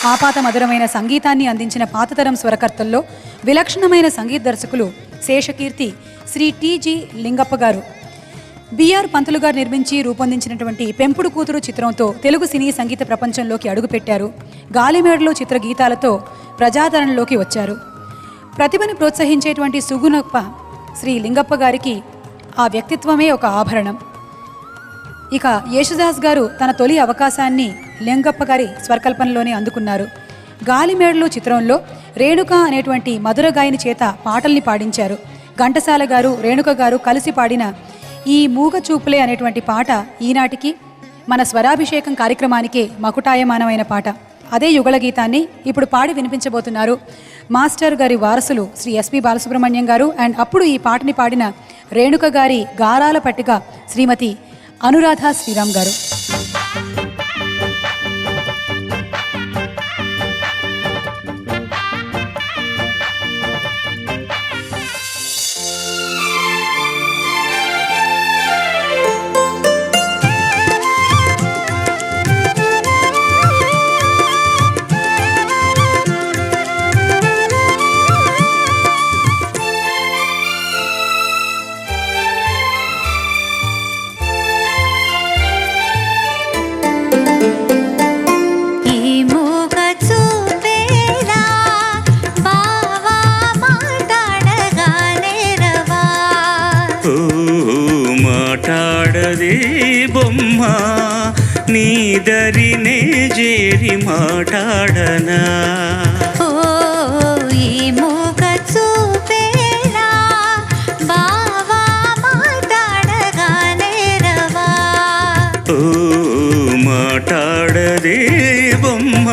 ఆపాత మధురమైన సంగీతాన్ని అందించిన పాతతరం స్వరకర్తల్లో విలక్షణమైన సంగీత దర్శకులు శేషకీర్తి శ్రీ టి.జి. లింగప్ప గారు. బిఆర్ పంతులు గారు నిర్మించి రూపొందించినటువంటి పెంపుడు కూతురు చిత్రంతో తెలుగు సినీ సంగీత ప్రపంచంలోకి అడుగుపెట్టారు. గాలిమేడలో చిత్ర గీతాలతో ప్రజాదరణలోకి వచ్చారు. ప్రతిభను ప్రోత్సహించేటువంటి సుగుణప్ప శ్రీ లింగప్ప గారికి ఆ వ్యక్తిత్వమే ఒక ఆభరణం. ఇక యేసుదాస్ గారు తన తొలి అవకాశాన్ని లింగప్ప గారి స్వరకల్పనలోనే అందుకున్నారు. గాలిమేడలో చిత్రంలో రేణుక అనేటువంటి మధుర గాయని చేత పాటల్ని పాడించారు. ఘంటసాల గారు రేణుక గారు కలిసి పాడిన ఈ మూగ చూపులే అనేటువంటి పాట ఈనాటికి మన స్వరాభిషేకం కార్యక్రమానికే మకుటాయమానమైన పాట. అదే యుగళ గీతాన్ని ఇప్పుడు పాడి వినిపించబోతున్నారు మాస్టర్ గారి వారసులు శ్రీ ఎస్పి బాలసుబ్రహ్మణ్యం గారు. అండ్ అప్పుడు ఈ పాటని పాడిన రేణుక గారి గారాల పట్టిక శ్రీమతి అనురాధ శ్రీరామ్ గారు. మాట్లాడదే బొమ్మ నీదరినే చేరి మాట్లాడనా ఈ మూగ చూపేలా బావా మాట్లాడగానే రవా మాట్లాడదే బొమ్మ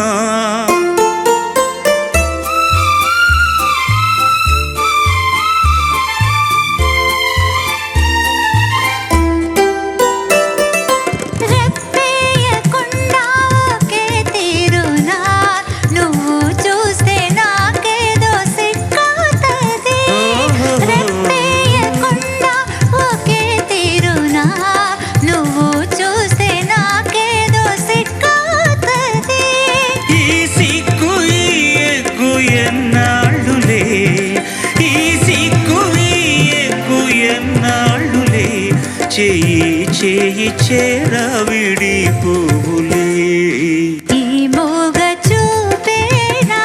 చేయి చేయి చేరవిడి పువ్వులే ఈ మూగ చూపేనా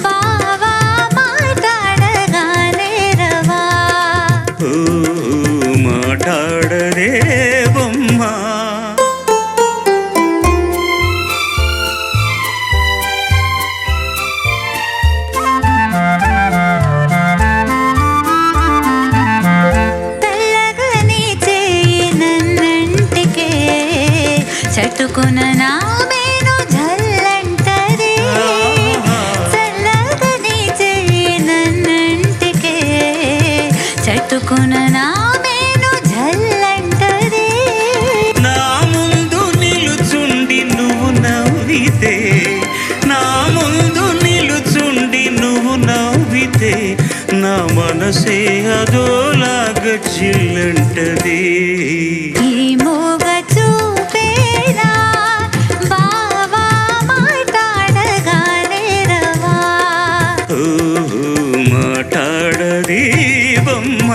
బావా మాట్లాడగానే రవా మాట్లాడరే బొమ్మ చట్టుకున్న నా మేను జల్లంటది చల్లగని చెయ్యి నన్నంటికే చట్టుకున్న నా మేను జల్లంటది నా ముందు నిలుచుండి నువ్వు నవ్వితే నా ముందు నిలుచుండి నువ్వు నవ్వితే నా మనసే అదోలాగ చిల్లంటది మాట్లాడది బొమ్మ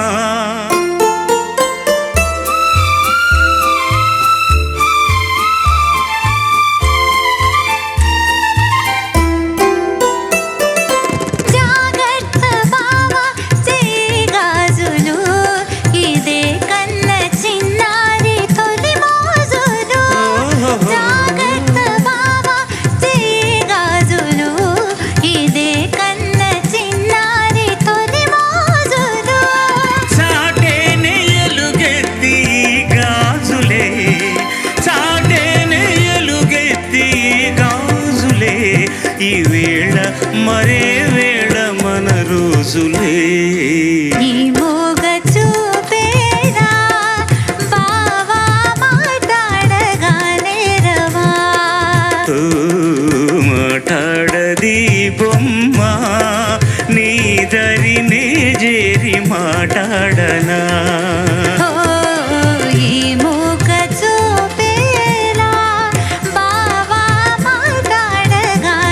జాగ్రత్త బావా చెయ్యి గాజులు ఇదే కన్న చిన్నారి తొలి మోజులు జాగ్రత్త బావా చెయ్యి గాజులు ఇదే కన్న చిన్నారి తొలి మోజులు చాటేనే ఎలుగెత్తి గాజులే చాటేనే ఎలుగెత్తి గాజులే ఈ వేళ మరే వేళ మన రోజులే ఈ మూగ చూపేనా బావా మాట్లాడగానే రవా మాట్లాడది బొమ్మ నీదరినే చేరి మాట్లాడనా ఈ మూగ చూపేలా బావా మాట్లాడగానే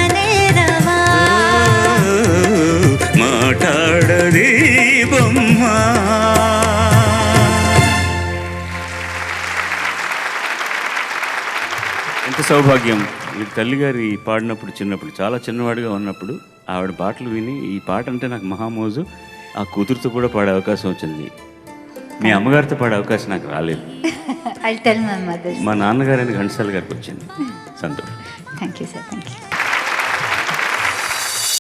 సౌభాగ్యం. ఈ తల్లిగారి పాడినప్పుడు చిన్నప్పుడు చాలా చిన్నవాడిగా ఉన్నప్పుడు ఆవిడ పాటలు విని ఈ పాట అంటే నాకు మహామోజు. ఆ కూతురుతో కూడా పాడే అవకాశం వచ్చింది. మీ అమ్మగారితో పాడే అవకాశం నాకు రాలేదు. I'll tell my mother. మా నాన్నగారైన ఘంటసాల గారికి వచ్చింది. సంతోషం. Thank you, sir. Thank you.